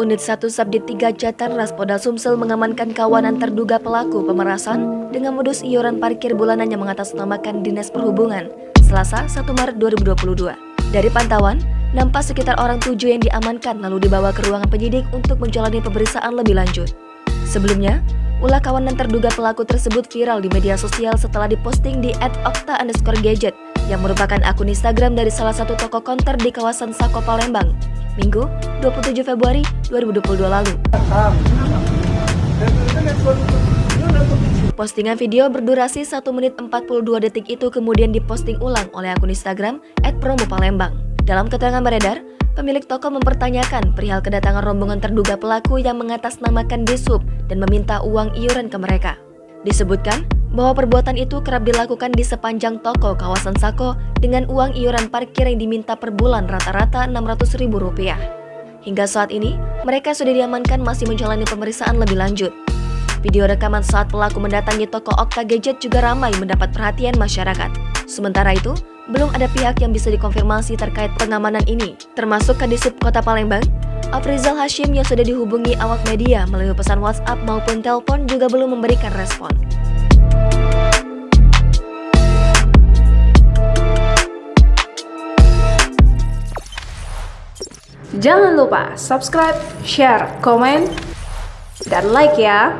Unit 1 Subdit 3 Jatanras Polda Sumsel mengamankan kawanan terduga pelaku pemerasan dengan modus iuran parkir bulanan yang mengatasnamakan Dinas Perhubungan, Selasa 1 Maret 2022. Dari pantauan, nampak sekitar orang 7 yang diamankan lalu dibawa ke ruangan penyidik untuk menjalani pemeriksaan lebih lanjut. Sebelumnya, ulah kawanan terduga pelaku tersebut viral di media sosial setelah diposting di @okta_gadget yang merupakan akun Instagram dari salah satu toko konter di kawasan Sako, Palembang, Minggu 27 Februari 2022 lalu. Postingan video berdurasi 1 menit 42 detik itu kemudian diposting ulang oleh akun Instagram @promopalembang. Dalam keterangan beredar, pemilik toko mempertanyakan perihal kedatangan rombongan terduga pelaku yang mengatasnamakan Disub dan meminta uang iuran ke mereka. Disebutkan bahwa perbuatan itu kerap dilakukan di sepanjang toko kawasan Sako dengan uang iuran parkir yang diminta per bulan rata-rata Rp600.000. Hingga saat ini, mereka sudah diamankan masih menjalani pemeriksaan lebih lanjut. Video rekaman saat pelaku mendatangi toko Okta Gadget juga ramai mendapat perhatian masyarakat. Sementara itu, belum ada pihak yang bisa dikonfirmasi terkait pengamanan ini, termasuk Kadisub Kota Palembang. Afrizal Hashim yang sudah dihubungi awak media melalui pesan WhatsApp maupun telepon juga belum memberikan respon. Jangan lupa subscribe, share, komen, dan like ya!